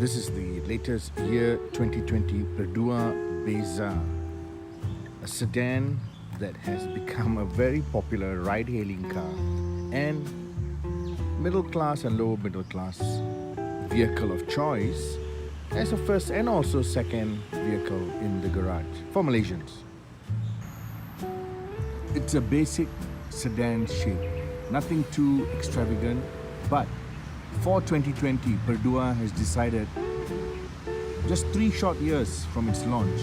This is the latest year 2020 Perodua Bezza, a sedan that has become a very popular ride-hailing car and middle class and lower middle class vehicle of choice as a first and also second vehicle in the garage for Malaysians. It's a basic sedan shape, nothing too extravagant, but for 2020, Perodua has decided, just 3 short years from its launch,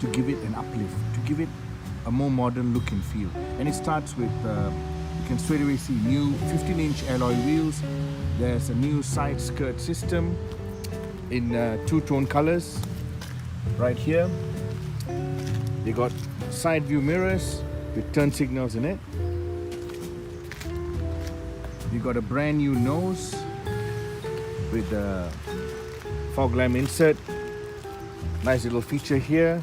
to give it an uplift, to give it a more modern look and feel. And it starts with, you can straight away see new 15-inch alloy wheels. There's a new side skirt system in 2-tone colors right here. They got side view mirrors with turn signals in it. You got a brand new nose with a fog lamp insert. Nice little feature here.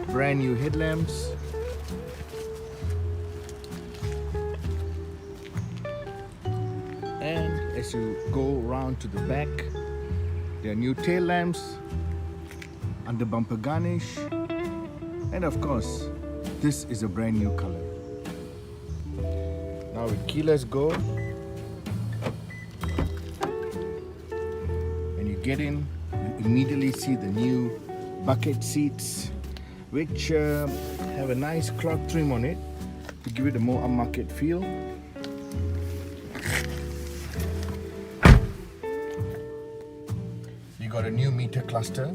Brand new headlamps. And as you go around to the back, there are new tail lamps, under bumper garnish, and of course, this is a brand new color. Now with keyless go, when you get in, you immediately see the new bucket seats, which have a nice cloth trim on it to give it a more upmarket feel. You got a new meter cluster.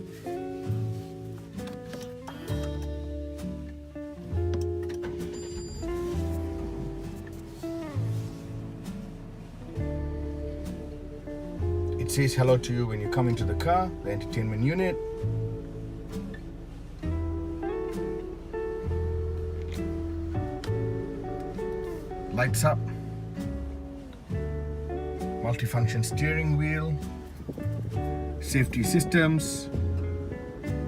It says hello to you when you come into the car, the entertainment unit. Lights up. Multifunction steering wheel. Safety systems.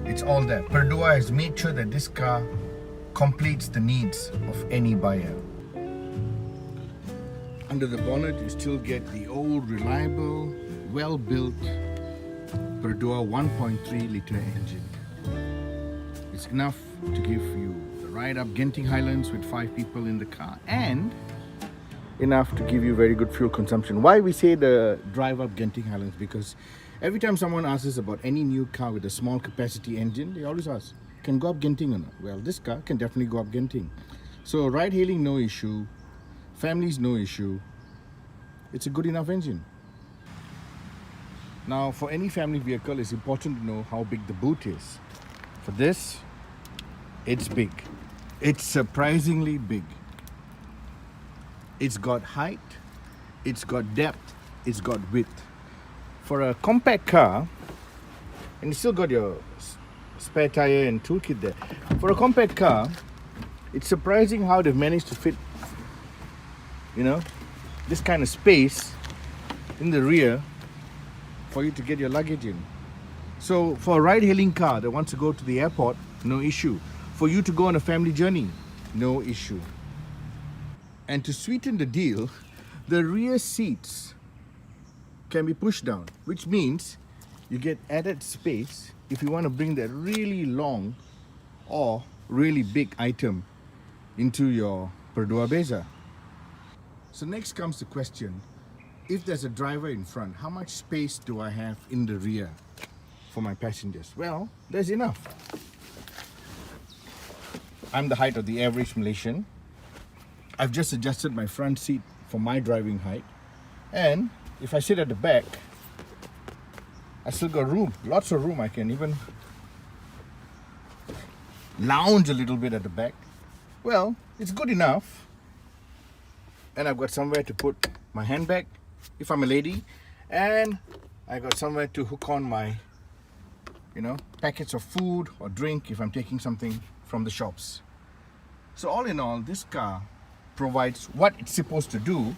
It's all there. Perodua has made sure that this car completes the needs of any buyer. Under the bonnet, you still get the old, reliable, well-built Perodua 1.3 litre engine. It's enough to give you the ride-up Genting Highlands with 5 people in the car and enough to give you very good fuel consumption. Why we say the drive-up Genting Highlands? Because every time someone asks us about any new car with a small capacity engine, they always ask, can go up Genting or not? Well, this car can definitely go up Genting. So ride-hailing, no issue. Families, no issue. It's a good enough engine. Now, for any family vehicle, it's important to know how big the boot is. For this, it's big. It's surprisingly big. It's got height, it's got depth, it's got width. For a compact car, and you still got your spare tire and toolkit there. For a compact car, it's surprising how they've managed to fit, this kind of space in the rear for you to get your luggage in. So for a ride-hailing car that wants to go to the airport, no issue. For you to go on a family journey, no issue. And to sweeten the deal, the rear seats can be pushed down, which means you get added space if you want to bring that really long or really big item into your Perodua Bezza. So next comes the question, if there's a driver in front, how much space do I have in the rear for my passengers? Well, there's enough. I'm the height of the average Malaysian. I've just adjusted my front seat for my driving height. And if I sit at the back, I still got room, lots of room. I can even lounge a little bit at the back. Well, it's good enough. And I've got somewhere to put my handbag if I'm a lady, and I got somewhere to hook on my packets of food or drink if I'm taking something from the shops. So all in all, this car provides what it's supposed to do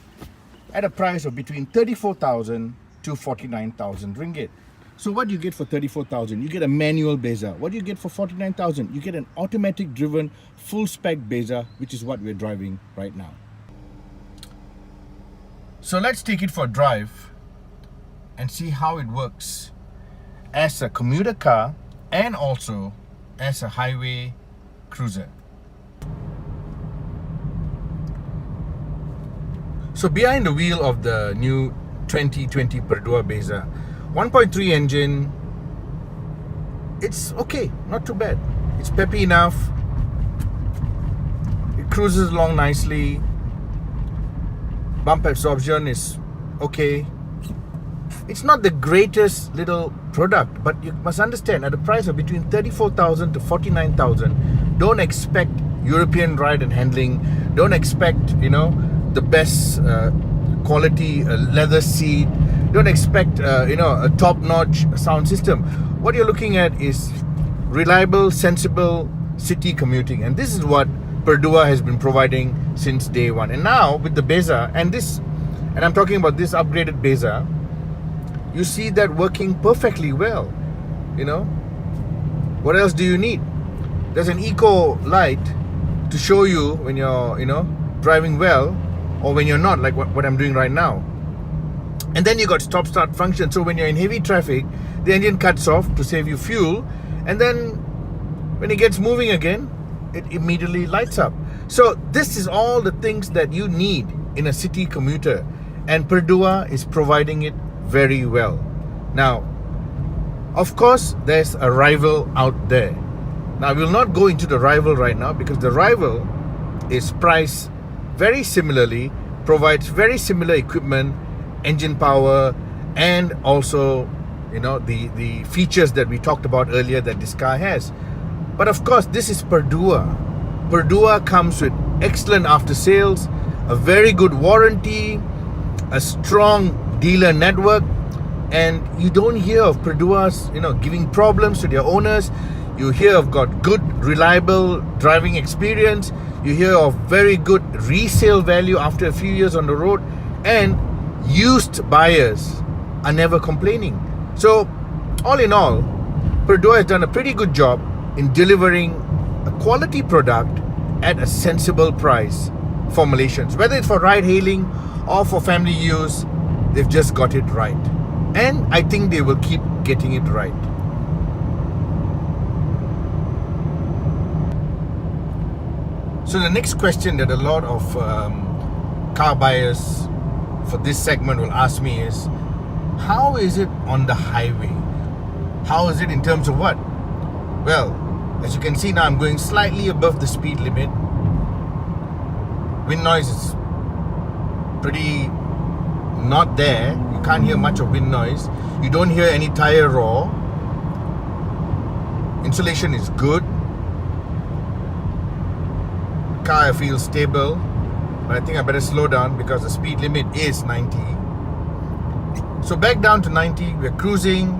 at a price of between 34,000 to 49,000 ringgit. So what do you get for 34,000? You get a manual Bezza. What do you get for 49,000? You get an automatic driven full spec Bezza, which is what we're driving right now. So let's take it for a drive and see how it works as a commuter car and also as a highway cruiser. So behind the wheel of the new 2020 Perodua Bezza, 1.3 engine, it's okay, not too bad. It's peppy enough. It cruises along nicely. Bump absorption is okay. It's not the greatest little product, but you must understand at a price of between 34,000 to 49,000, don't expect European ride and handling. Don't expect, the best quality leather seat. Don't expect, a top-notch sound system. What you're looking at is reliable, sensible city commuting, and this is what Perodua has been providing since day one. And now with the Bezza and I'm talking about this upgraded Bezza, you see that working perfectly well. What else do you need? There's an eco light to show you when you're driving well or when you're not, like what I'm doing right now. And then you got stop start function, so when you're in heavy traffic, the engine cuts off to save you fuel, and then when it gets moving again, it immediately lights up. So this is all the things that you need in a city commuter, and Perodua is providing it very well. Now, of course, there's a rival out there. Now, we'll not go into the rival right now because the rival is priced very similarly, provides very similar equipment, engine power, and also the features that we talked about earlier that this car has. But of course, this is Perodua. Perodua comes with excellent after sales, a very good warranty, a strong dealer network, and you don't hear of Perodua's giving problems to their owners. You hear of got good reliable driving experience. You hear of very good resale value after a few years on the road, and used buyers are never complaining. So all in all, Perodua has done a pretty good job in delivering a quality product at a sensible price for Malaysians. Whether it's for ride hailing or for family use, they've just got it right. And I think they will keep getting it right. So the next question that a lot of car buyers for this segment will ask me is, how is it on the highway? How is it in terms of what? Well, as you can see now, I'm going slightly above the speed limit. Wind noise is pretty not there. You can't hear much of wind noise. You don't hear any tire roar. Insulation is good. Car feels stable, but I think I better slow down because the speed limit is 90. So back down to 90, we're cruising.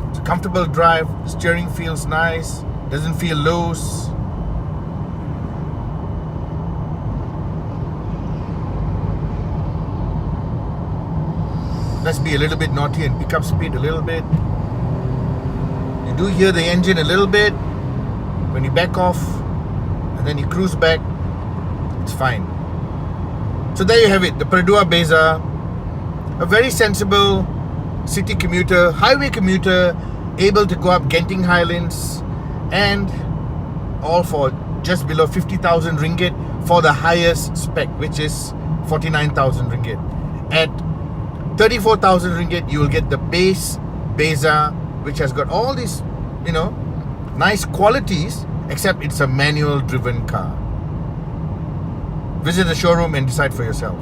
It's a comfortable drive. The steering feels nice, doesn't feel loose. Let's be a little bit naughty and pick up speed a little bit. You do hear the engine a little bit when you back off, and then you cruise back. It's fine. So there you have it, the Perodua Bezza, a very sensible city commuter, highway commuter, able to go up Genting Highlands, and all for just below 50,000 ringgit for the highest spec, which is 49,000 ringgit. At 34,000 ringgit, you will get the base Bezza, which has got all these, nice qualities, except it's a manual driven car. Visit the showroom and decide for yourself.